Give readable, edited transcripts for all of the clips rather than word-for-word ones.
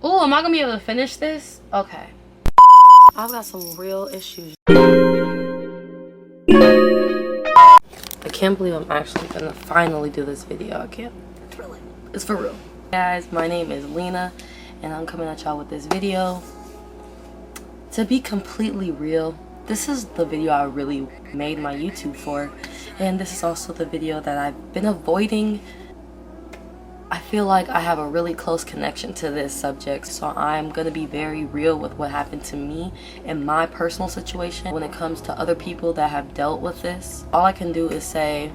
Oh, am I gonna be able to finish this? Okay. I've got some real issues. I can't believe I'm actually gonna finally do this video. I can't. It's for real. Guys, my name is Lena, and I'm coming at y'all with this video. To be completely real, this is the video I really made my YouTube for, and this is also the video that I've been avoiding. I feel like I have a really close connection to this subject, so I'm gonna be very real with what happened to me and my personal situation. When it comes to other people that have dealt with this, all I can do is say,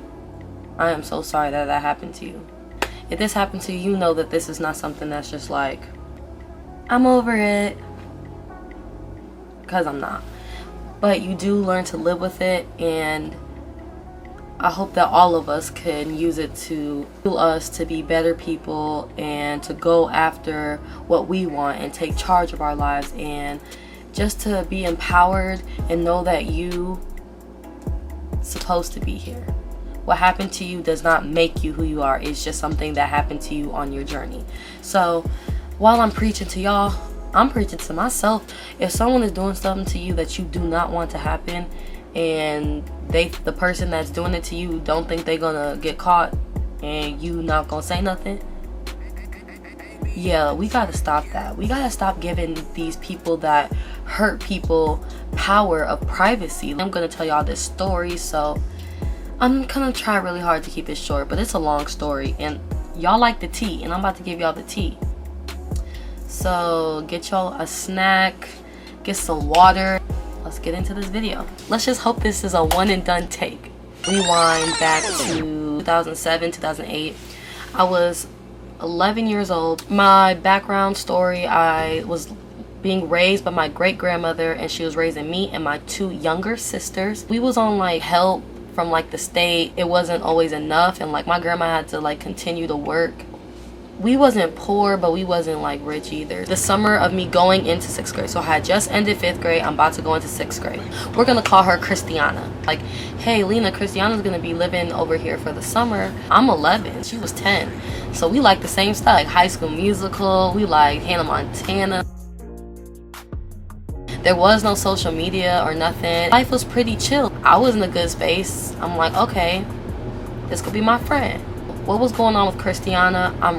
I am so sorry that that happened to you. If this happened to you, you know that this is not something that's just like, I'm over it, because I'm not. But you do learn to live with it, and I hope that all of us can use it to fuel us to be better people and to go after what we want and take charge of our lives, and just to be empowered and know that you supposed to be here. What happened to you does not make you who you are. It's just something that happened to you on your journey. So while I'm preaching to y'all, I'm preaching to myself. If someone is doing something to you that you do not want to happen, and the person that's doing it to you don't think they're gonna get caught, and you not gonna say nothing, yeah, we gotta stop that. We gotta stop giving these people that hurt people power of privacy. I'm gonna tell y'all this story, so I'm gonna try really hard to keep it short, but it's a long story, and y'all like the tea, and I'm about to give y'all the tea. So get y'all a snack, get some water. Let's get into this video. Let's just hope this is a one and done take. Rewind back to 2007, 2008. I was 11 years old. My background story, I was being raised by my great grandmother, and she was raising me and my two younger sisters. We was on like help from like the state. It wasn't always enough, and like my grandma had to like continue to work. We wasn't poor, but we wasn't like rich either. The summer of me going into 6th grade, so I had just ended 5th grade, I'm about to go into 6th grade. We're gonna call her Christiana. Like, hey Lena, Christiana's gonna be living over here for the summer. I'm 11, she was 10. So we like the same stuff, like High School Musical, we like Hannah Montana. There was no social media or nothing. Life was pretty chill. I was in a good space. I'm like, okay, this could be my friend. What was going on with Christiana, I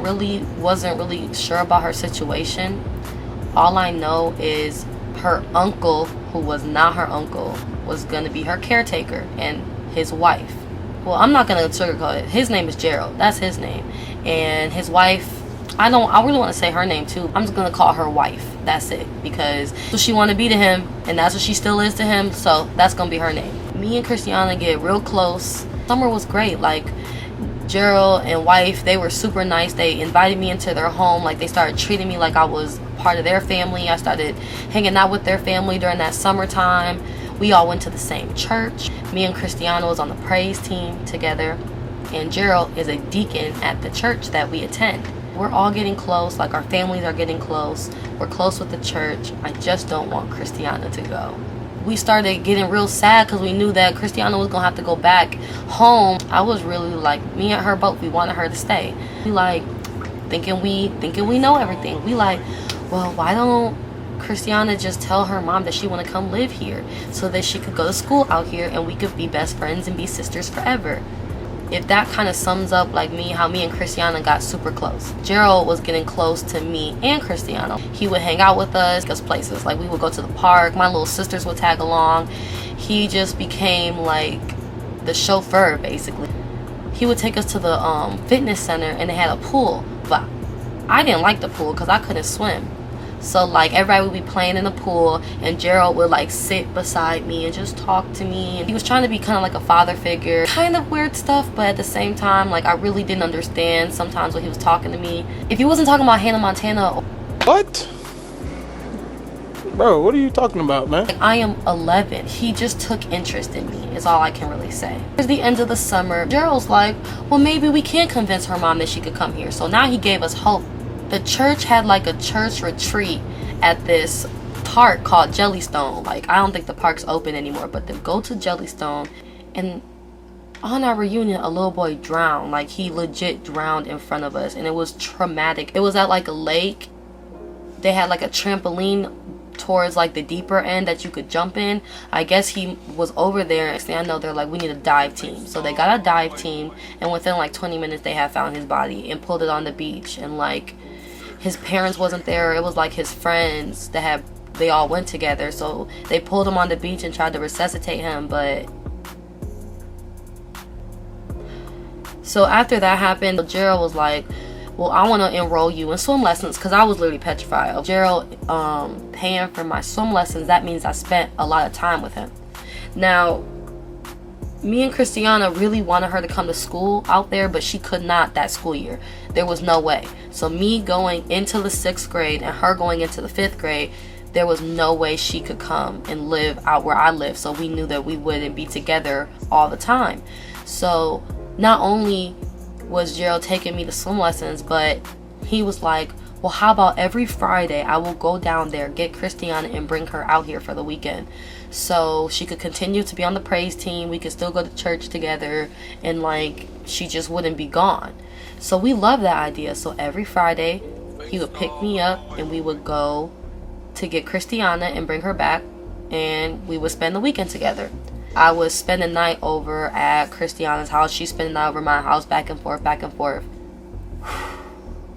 wasn't really sure about her situation. All I know is her uncle, who was not her uncle, was gonna be her caretaker, and his wife. Well, I'm not gonna sugarcoat it. His name is Gerald. That's his name. And his wife, I really want to say her name too. I'm just gonna call her wife. That's it, because that's what she wanted to be to him, and that's what she still is to him. So that's gonna be her name. Me and Christiana get real close. Summer was great. Like, Gerald and wife, they were super nice. They invited me into their home. Like, they started treating me like I was part of their family. I started hanging out with their family during that summertime. We all went to the same church. Me and Christiana was on the praise team together, and Gerald is a deacon at the church that we attend. We're all getting close, like our families are getting close. We're close with the church. I just don't want Christiana to go. We started getting real sad because we knew that Christiana was gonna have to go back home. I was really like, me and her both, we wanted her to stay. We like thinking we know everything. We like, well, why don't Christiana just tell her mom that she want to come live here so that she could go to school out here and we could be best friends and be sisters forever. If that kind of sums up like how me and Christiana got super close. Gerald was getting close to me and Christiana. He would hang out with us, places. Like, we would go to the park. My little sisters would tag along. He just became like the chauffeur, basically. He would take us to the fitness center, and they had a pool. But I didn't like the pool because I couldn't swim. So like, everybody would be playing in the pool, and Gerald would like sit beside me and just talk to me. And he was trying to be kind of like a father figure. Kind of weird stuff, but at the same time, like, I really didn't understand sometimes when he was talking to me. If he wasn't talking about Hannah Montana. What? Bro, what are you talking about, man? Like, I am 11. He just took interest in me, is all I can really say. Towards the end of the summer, Gerald's like, well, maybe we can convince her mom that she could come here. So now he gave us hope. The church had like a church retreat at this park called Jellystone. Like, I don't think the park's open anymore, but then go to Jellystone, and on our reunion, a little boy drowned. Like, he legit drowned in front of us, and it was traumatic. It was at like a lake. they had like a trampoline towards like the deeper end that you could jump in. I guess he was over there. Next thing I know, they're like, we need a dive team. So they got a dive team, and within like 20 minutes they had found his body and pulled it on the beach. And like, his parents wasn't there. It was like his friends that they all went together. So they pulled him on the beach and tried to resuscitate him. But so after that happened, Gerald was like, well, I want to enroll you in swim lessons, because I was literally petrified. Gerald paying for my swim lessons, that means I spent a lot of time with him. Now, me and Christiana really wanted her to come to school out there, but she could not that school year. There was no way. So me going into the 6th grade and her going into the 5th grade, there was no way she could come and live out where I live. So we knew that we wouldn't be together all the time. So not only was Gerald taking me to swim lessons, but he was like, well, how about every Friday I will go down there, get Christiana, and bring her out here for the weekend, so she could continue to be on the praise team. We could still go to church together, and like, she just wouldn't be gone. So we loved that idea. So every Friday he would pick me up and we would go to get Christiana and bring her back, and we would spend the weekend together. I would spend the night over at Christiana's house. She spent the night over my house, back and forth, back and forth.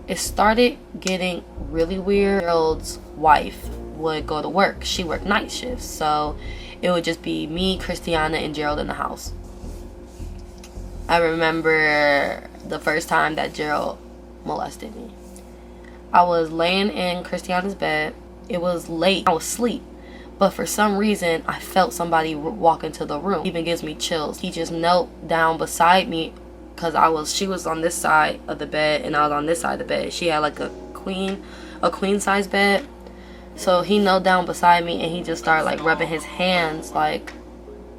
It started getting really weird. Gerald's wife would go to work. She worked night shifts. So it would just be me, Christiana, and Gerald in the house. I remember the first time that Gerald molested me. I was laying in Christiana's bed. It was late. I was asleep. But for some reason, I felt somebody walk into the room. It even gives me chills. He just knelt down beside me, because she was on this side of the bed and I was on this side of the bed. She had like a queen size bed. So he knelt down beside me and he just started like rubbing his hands like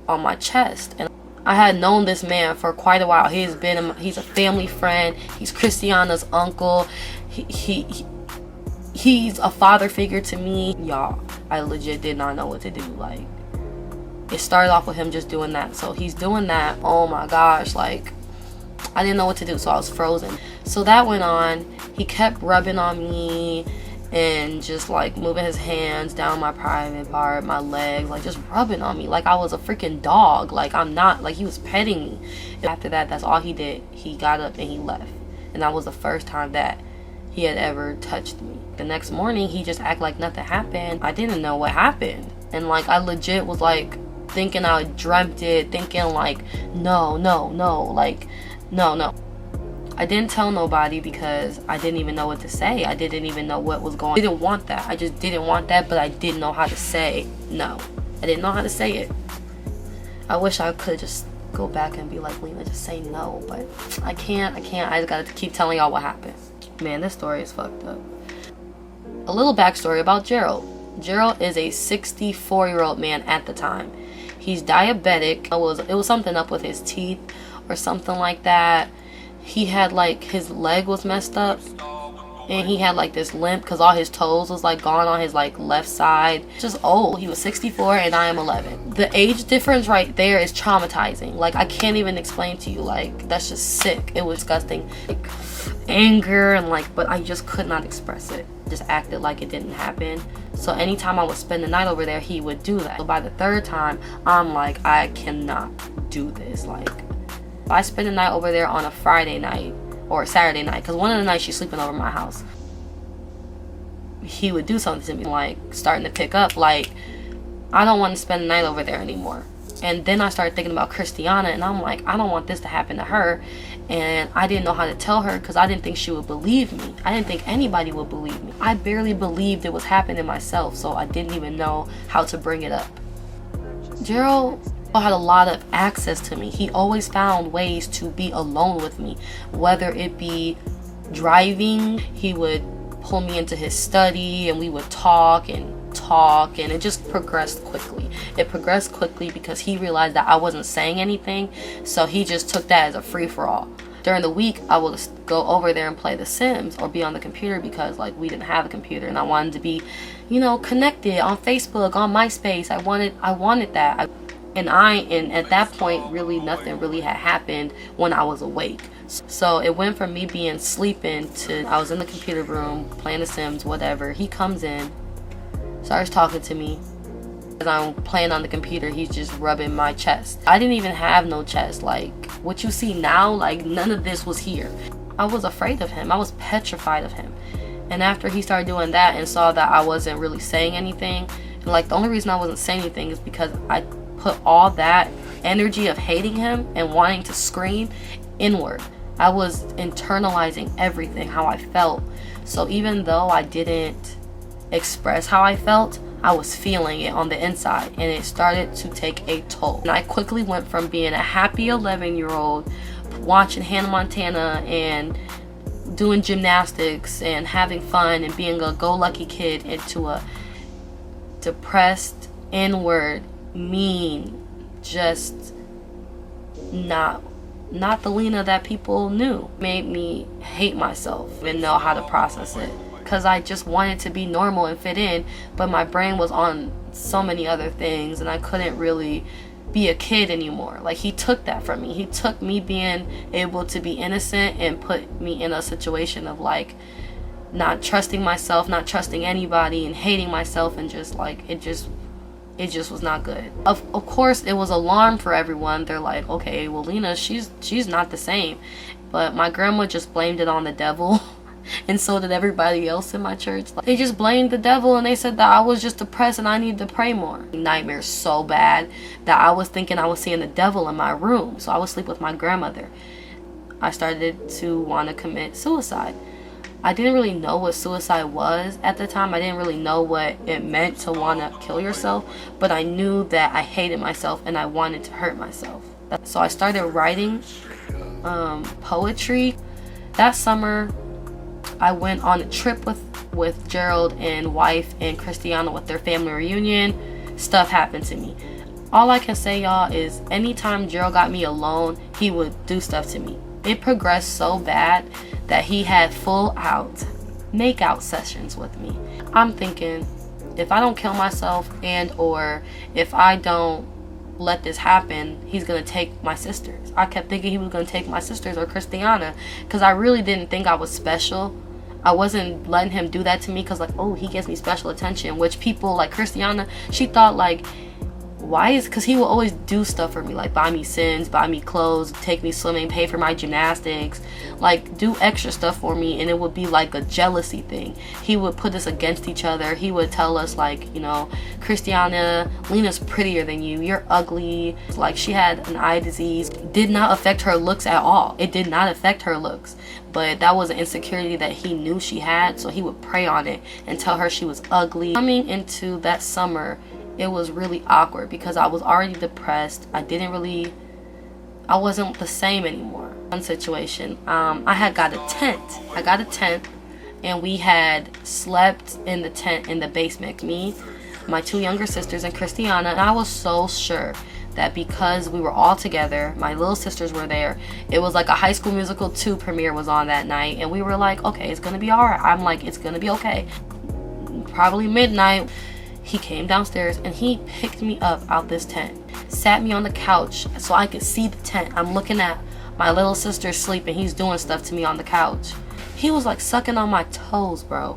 on my chest. And I had known this man for quite a while. He's a family friend. He's Christiana's uncle. He's a father figure to me. Y'all, I legit did not know what to do. Like, it started off with him just doing that. So he's doing that. Oh my gosh, like, I didn't know what to do, so I was frozen. So that went on. He kept rubbing on me and just like moving his hands down my private part, my legs, like just rubbing on me like I was a freaking dog. Like, I'm not, like, he was petting me. After that, that's all he did. He got up and he left. And that was the first time that he had ever touched me. The next morning, he just acted like nothing happened. I didn't know what happened. And like, I legit was like thinking I dreamt it, thinking like, no, like, no. I didn't tell nobody because I didn't even know what to say. I didn't even know what was going on. I didn't want that. I just didn't want that, but I didn't know how to say no. I didn't know how to say it. I wish I could just go back and be like, Lena, just say no, but I can't. I just gotta keep telling y'all what happened. Man, this story is fucked up. A little backstory about Gerald. Gerald is a 64-year-old man at the time. He's diabetic. It was something up with his teeth or something like that. He had like, his leg was messed up and he had like this limp because all his toes was like gone on his like left side. Just old. He was 64 and I am 11. The age difference right there is traumatizing. Like, I can't even explain to you. Like, that's just sick. It was disgusting. Like, anger and like, but I just could not express it. Just acted like it didn't happen. So anytime I would spend the night over there, he would do that. So by the third time, I'm like, I cannot do this. Like, if I spend the night over there on a Friday night or a Saturday night, because one of the nights she's sleeping over my house, he would do something to me, like starting to pick up, like, I don't want to spend the night over there anymore. And then I started thinking about Christiana, and I'm like, I don't want this to happen to her. And I didn't know how to tell her because I didn't think she would believe me. I didn't think anybody would believe me. I barely believed it was happening myself, so I didn't even know how to bring it up. Gerald had a lot of access to me. He always found ways to be alone with me, whether it be driving. He would pull me into his study and we would talk, and it just progressed quickly. It progressed quickly because he realized that I wasn't saying anything, so he just took that as a free-for-all. During the week, I would go over there and play The Sims or be on the computer because like we didn't have a computer, and I wanted to be, connected on Facebook, on MySpace. I wanted that. And at that point, really nothing really had happened when I was awake. So it went from me being sleeping to I was in the computer room playing The Sims, whatever. He comes in, starts talking to me. As I'm playing on the computer, he's just rubbing my chest. I didn't even have no chest. Like, what you see now, like, none of this was here. I was afraid of him. I was petrified of him. And after he started doing that and saw that I wasn't really saying anything, and like, the only reason I wasn't saying anything is because I put all that energy of hating him and wanting to scream inward. I was internalizing everything, how I felt. So even though I didn't express how I felt, I was feeling it on the inside, and it started to take a toll. And I quickly went from being a happy 11-year-old watching Hannah Montana and doing gymnastics and having fun and being a go-lucky kid into a depressed, inward, mean, just not the Lena that people knew. Made me hate myself and know how to process it. Because I just wanted to be normal and fit in, but my brain was on so many other things and I couldn't really be a kid anymore. Like, he took that from me. He took me being able to be innocent and put me in a situation of like not trusting myself, not trusting anybody, and hating myself, and just like it just was not good. Of course it was alarm for everyone. They're like, okay, well, Lena, she's not the same. But my grandma just blamed it on the devil. And so did everybody else in my church. They just blamed the devil, and they said that I was just depressed and I needed to pray more. Nightmares so bad that I was thinking I was seeing the devil in my room. So I would sleep with my grandmother. I started to want to commit suicide. I didn't really know what suicide was at the time. I didn't really know what it meant to want to kill yourself. But I knew that I hated myself and I wanted to hurt myself. So I started writing poetry. That summer, I went on a trip with Gerald and wife and Christiana with their family reunion. Stuff happened to me. All I can say, y'all, is anytime Gerald got me alone, he would do stuff to me. It progressed so bad that he had full out make-out sessions with me. I'm thinking, if I don't kill myself and or if I don't let this happen, he's gonna take my sisters. I kept thinking he was gonna take my sisters or Christiana, because I really didn't think I was special. I wasn't letting him do that to me because, like, oh, he gives me special attention, which people like Christiana, she thought like, why is, because he will always do stuff for me, like buy me Sims, buy me clothes, take me swimming, pay for my gymnastics, like do extra stuff for me, and it would be like a jealousy thing. He would put us against each other. He would tell us like, you know, Christiana, Lena's prettier than you, you're ugly. Like, she had an eye disease. Did not affect her looks at all. It did not affect her looks, but that was an insecurity that he knew she had, so he would prey on it and tell her she was ugly. Coming into that summer, it was really awkward because I was already depressed. I wasn't the same anymore. One situation, I had got a tent. I got a tent, and we had slept in the tent in the basement. Me, my two younger sisters, and Christiana. And I was so sure that because we were all together, my little sisters were there. It was like a High School Musical 2 premiere was on that night, and we were like, okay, it's gonna be all right. I'm like, it's gonna be okay. Probably midnight. He came downstairs and he picked me up out this tent, sat me on the couch so I could see the tent. I'm looking at my little sister sleeping. He's doing stuff to me on the couch. He was like sucking on my toes, bro.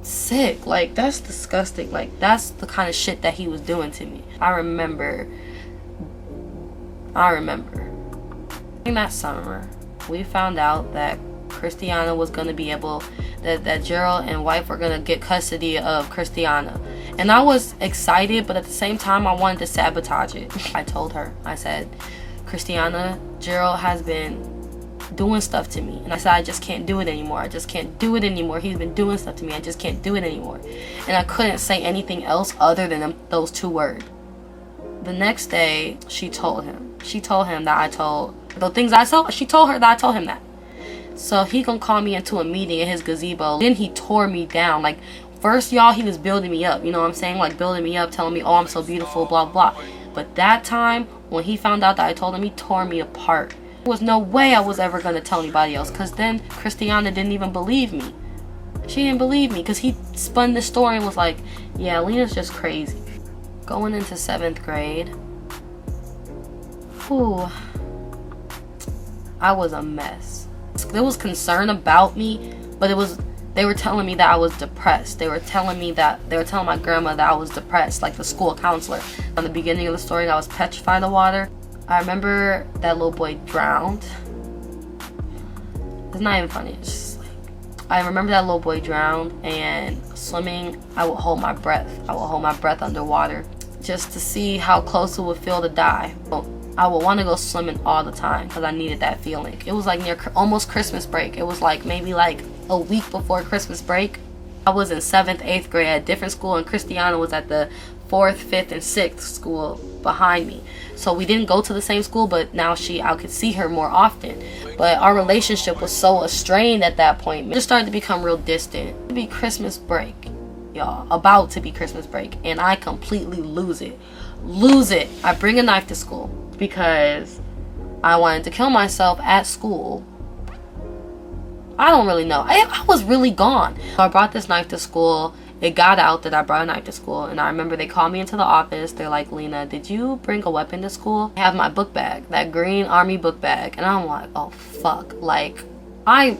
Sick. Like, that's disgusting. Like, that's the kind of shit that he was doing to me. I remember. In that summer, we found out that Christiana was going to be able, that Gerald and wife were going to get custody of Christiana. And I was excited, but at the same time, I wanted to sabotage it. I told her, I said, Christiana, Gerald has been doing stuff to me. And I said, I just can't do it anymore. I just can't do it anymore. He's been doing stuff to me. I just can't do it anymore. And I couldn't say anything else other than those two words. The next day, she told him that I told, the things I told, she told her that I told him that. So he gonna call me into a meeting in his gazebo. Then he tore me down. Like, first, y'all, he was building me up. You know what I'm saying? Like, building me up, telling me, oh, I'm so beautiful, blah, blah. But that time, when he found out that I told him, he tore me apart. There was no way I was ever gonna tell anybody else, because then Christiana didn't even believe me. She didn't believe me, because he spun this story and was like, yeah, Lena's just crazy. Going into 7th grade. Ooh. I was a mess. There was concern about me, but they were telling me that I was depressed. They were telling my grandma that I was depressed, like the school counselor. On the beginning of the story, I was petrified of water. I remember that little boy drowned. It's not even funny. It's just like, I remember that little boy drowned, and swimming, I would hold my breath. I would hold my breath underwater just to see how close it would feel to die. I would want to go swimming all the time because I needed that feeling. It was like near almost Christmas break. It was like maybe like a week before Christmas break. I was in 7th, 8th grade at a different school, and Christiana was at the 4th, 5th, and 6th school behind me. So we didn't go to the same school, but now I could see her more often. But our relationship was so strained at that point. It just started to become real distant. It would be Christmas break, y'all. About to be Christmas break, and I completely lose it. I bring a knife to school because I wanted to kill myself at school. I don't really know. I was really gone. I brought this knife to school. It got out that I brought a knife to school, and I remember they called me into the office. They're like, Lena, did you bring a weapon to school? I have my book bag, that green army book bag, and I'm like, oh fuck. Like, I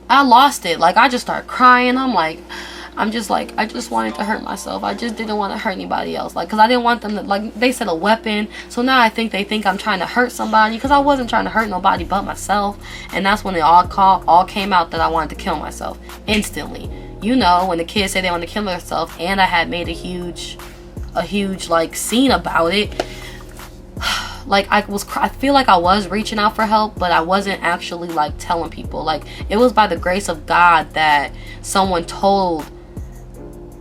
lost it. Like, I just started crying. I just wanted to hurt myself. I just didn't want to hurt anybody else. Like, because I didn't want them to, like, they said a weapon. So now I think they think I'm trying to hurt somebody, because I wasn't trying to hurt nobody but myself. And that's when it all came out that I wanted to kill myself instantly. You know, when the kids say they want to kill themselves, and I had made a huge like scene about it. Like, I feel like I was reaching out for help, but I wasn't actually like telling people. Like, it was by the grace of God that someone told.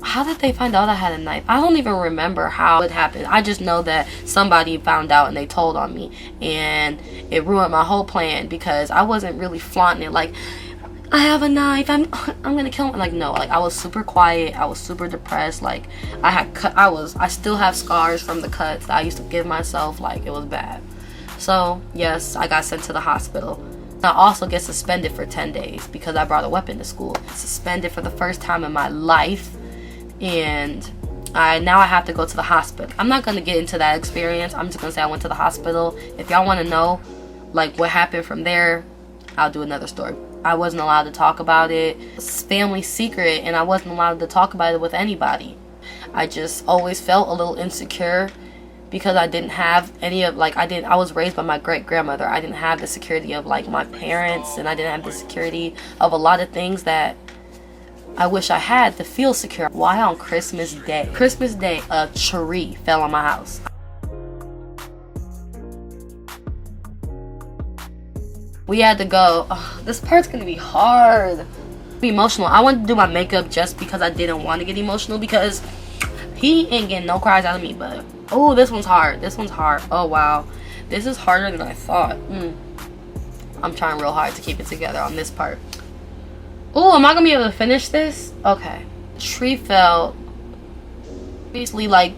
How did they find out I had a knife? I don't even remember how it happened. I just know that somebody found out and they told on me, and it ruined my whole plan because I wasn't really flaunting it. Like, I have a knife. I'm gonna kill him. Like, no. Like, I was super quiet. I was super depressed. Like, I still have scars from the cuts that I used to give myself. Like, it was bad. So yes, I got sent to the hospital. I also get suspended for 10 days because I brought a weapon to school. Suspended for the first time in my life. And now I have to go to the hospital. I'm not going to get into that experience. I'm just going to say I went to the hospital. If y'all want to know, like, what happened from there, I'll do another story. I wasn't allowed to talk about it. It's family secret, and I wasn't allowed to talk about it with anybody. I just always felt a little insecure because I didn't have any of, like, I was raised by my great-grandmother. I didn't have the security of, like, my parents, and I didn't have the security of a lot of things that I wish I had to feel secure. Why on Christmas Day? Christmas Day, a tree fell on my house. We had to go. Oh, this part's gonna be hard. Be emotional. I wanted to do my makeup just because I didn't want to get emotional, because he ain't getting no cries out of me. But oh, this one's hard. This one's hard. Oh wow, this is harder than I thought. I'm trying real hard to keep it together on this part. Oh, am I gonna be able to finish this? Okay. Tree fell. Obviously, like,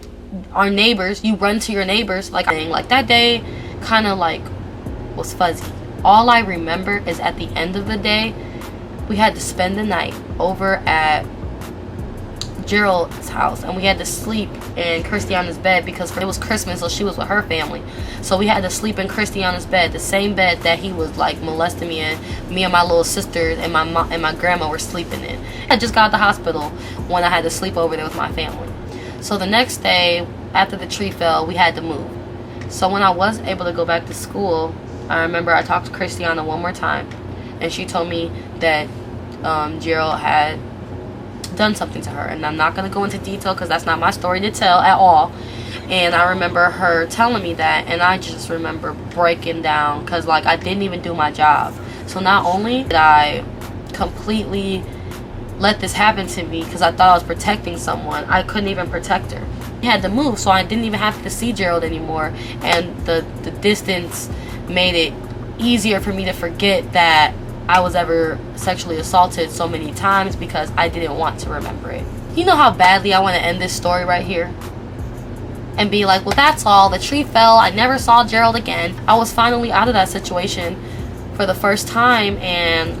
our neighbors, you run to your neighbors, like that day kind of like was fuzzy. All I remember is at the end of the day, we had to spend the night over at Gerald's house, and we had to sleep in Christiana's bed because it was Christmas, so she was with her family. So we had to sleep in Christiana's bed, the same bed that he was like molesting me in. Me and my little sisters and my mom and my grandma were sleeping in. I just got out of the hospital when I had to sleep over there with my family. So the next day, after the tree fell, we had to move. So when I was able to go back to school, I remember I talked to Christiana one more time, and she told me that Gerald had done something to her, and I'm not going to go into detail because that's not my story to tell at all. And I remember her telling me that, and I just remember breaking down because, like, I didn't even do my job. So not only did I completely let this happen to me because I thought I was protecting someone, I couldn't even protect her. I had to move, so I didn't even have to see Gerald anymore, and the distance made it easier for me to forget that I was ever sexually assaulted so many times because I didn't want to remember it. You know how badly I want to end this story right here? And be like, well, that's all. The tree fell. I never saw Gerald again. I was finally out of that situation for the first time, and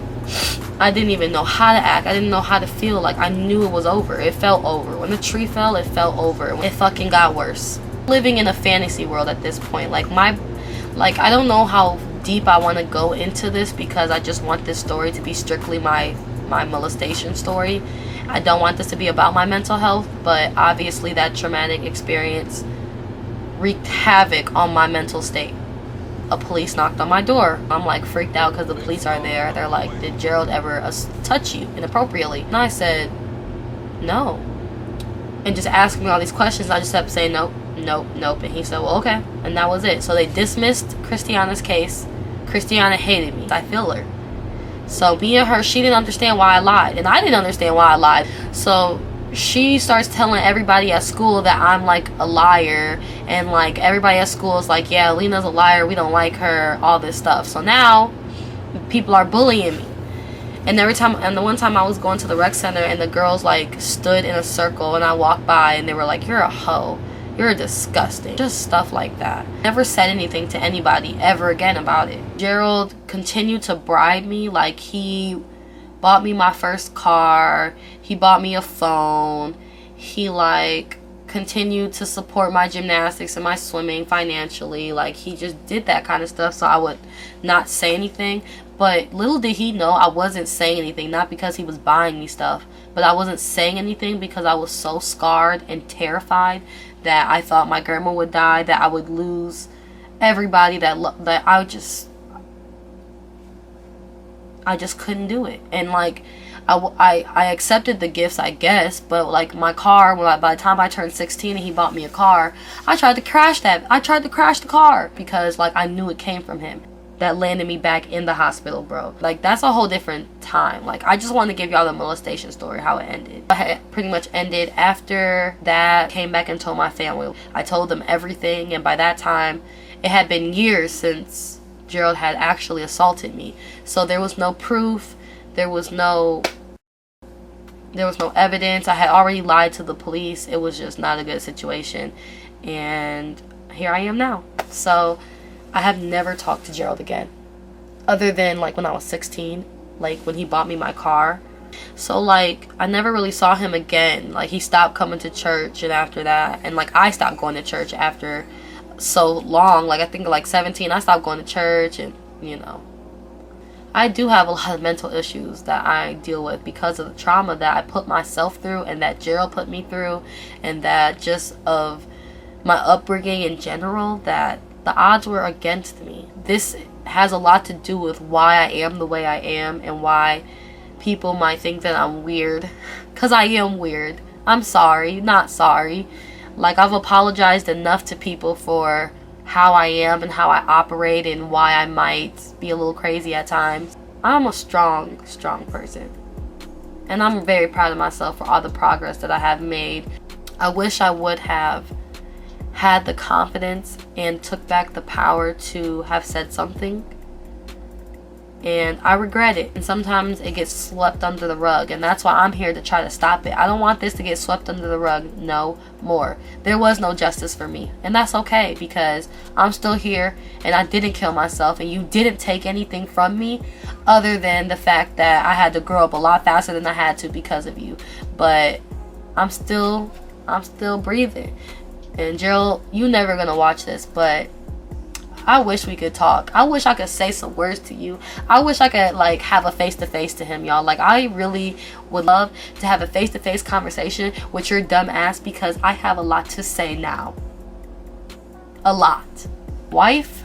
I didn't even know how to act. I didn't know how to feel. Like, I knew it was over. It felt over. When the tree fell, it felt over. It fucking got worse. Living in a fantasy world at this point. Like, I don't know how deep I want to go into this because I just want this story to be strictly my molestation story. I don't want this to be about my mental health, but obviously that traumatic experience wreaked havoc on my mental state. A police knocked on my door. I'm like freaked out because the police are there. They're like, did Gerald ever touch you inappropriately? And I said, no. And just asking me all these questions, I just kept saying nope, nope, nope. And he said, well, okay. And that was it. So they dismissed Christiana's case. Christiana hated me. I feel her. So me and her, she didn't understand why I lied. And I didn't understand why I lied. So she starts telling everybody at school that I'm like a liar. And like everybody at school is like, yeah, Lena's a liar. We don't like her. All this stuff. So now people are bullying me. And the one time I was going to the rec center and the girls like stood in a circle and I walked by and they were like, you're a hoe. You're disgusting. Just stuff like that. Never said anything to anybody ever again about it. Gerald continued to bribe me. Like, he bought me my first car. He bought me a phone. He, like, continued to support my gymnastics and my swimming financially. Like, he just did that kind of stuff so I would not say anything. But little did he know I wasn't saying anything. Not because he was buying me stuff, but I wasn't saying anything because I was so scarred and terrified that I thought my grandma would die, that I would lose everybody, that I just couldn't do it. And like I accepted the gifts, I guess, but like my car, by the time I turned 16 and he bought me a car, I tried to crash the car because like I knew it came from him. That landed me back in the hospital, bro. Like, that's a whole different time. Like, I just want to give y'all the molestation story, how it ended. It pretty much ended after that. Came back and told my family. I told them everything, and by that time, it had been years since Gerald had actually assaulted me. So there was no proof. There was no evidence. I had already lied to the police. It was just not a good situation. And here I am now. So I have never talked to Gerald again, other than like when I was 16, like when he bought me my car. So like I never really saw him again. Like he stopped coming to church, and after that, and like I stopped going to church after so long. Like I think like 17, I stopped going to church, and you know, I do have a lot of mental issues that I deal with because of the trauma that I put myself through and that Gerald put me through, and that just of my upbringing in general, that the odds were against me. This has a lot to do with why I am the way I am and why people might think that I'm weird. Because I am weird. I'm sorry, not sorry. Like, I've apologized enough to people for how I am and how I operate and why I might be a little crazy at times. I'm a strong person. And I'm very proud of myself for all the progress that I have made. I wish I would have had the confidence and took back the power to have said something, and I regret it, and sometimes it gets swept under the rug, and that's why I'm here to try to stop it. I don't want this to get swept under the rug no more. There was no justice for me, and that's okay, because I'm still here and I didn't kill myself, and you didn't take anything from me other than the fact that I had to grow up a lot faster than I had to because of you. But I'm still breathing. And Gerald, you never gonna watch this, but I wish we could talk. I wish I could say some words to you. I wish I could like have a face-to-face to him, y'all. Like, I really would love to have a face-to-face conversation with your dumb ass, because I have a lot to say now. A lot. Wife,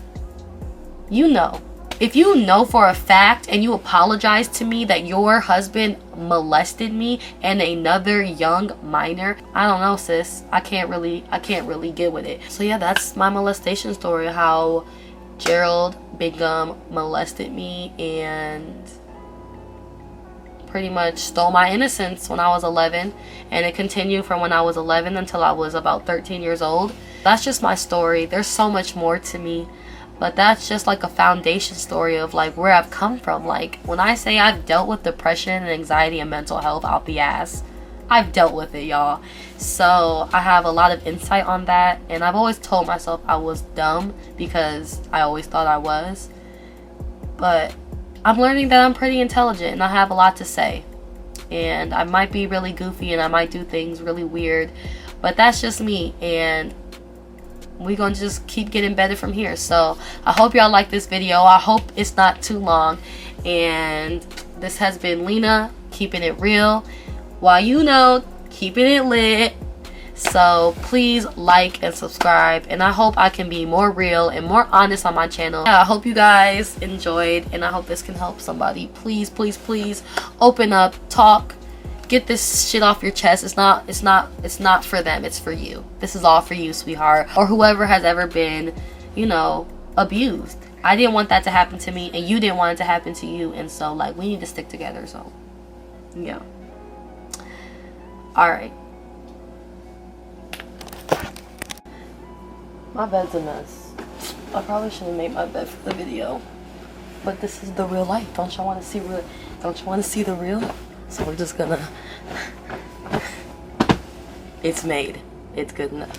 you know. If you know for a fact and you apologize to me that your husband molested me and another young minor, I don't know, sis. I can't really get with it. So yeah, that's my molestation story, how Gerald Bingham molested me and pretty much stole my innocence when I was 11, and it continued from when I was 11 until I was about 13 years old. That's just my story. There's so much more to me. But that's just like a foundation story of like where I've come from. Like, when I say I've dealt with depression and anxiety and mental health out the ass, I've dealt with it, y'all. So I have a lot of insight on that, and I've always told myself I was dumb because I always thought I was. But I'm learning that I'm pretty intelligent and I have a lot to say. And I might be really goofy and I might do things really weird, but that's just me. And we're gonna just keep getting better from here. So I hope y'all like this video. I hope it's not too long. And this has been Lena, keeping it real, while keeping it lit. So please like and subscribe, and I hope I can be more real and more honest on my channel. I hope you guys enjoyed, and I hope this can help somebody. Please, please, please open up, talk, get this shit off your chest. It's not for them, it's for you. This is all for you, sweetheart, or whoever has ever been, abused. I didn't want that to happen to me, and you didn't want it to happen to you, and so like we need to stick together. So yeah, all right. My bed's a mess. I probably should have made my bed for the video, but this is the real life. Don't y'all want to see real? Don't you want to see the real? So we're just gonna. It's made. It's good enough.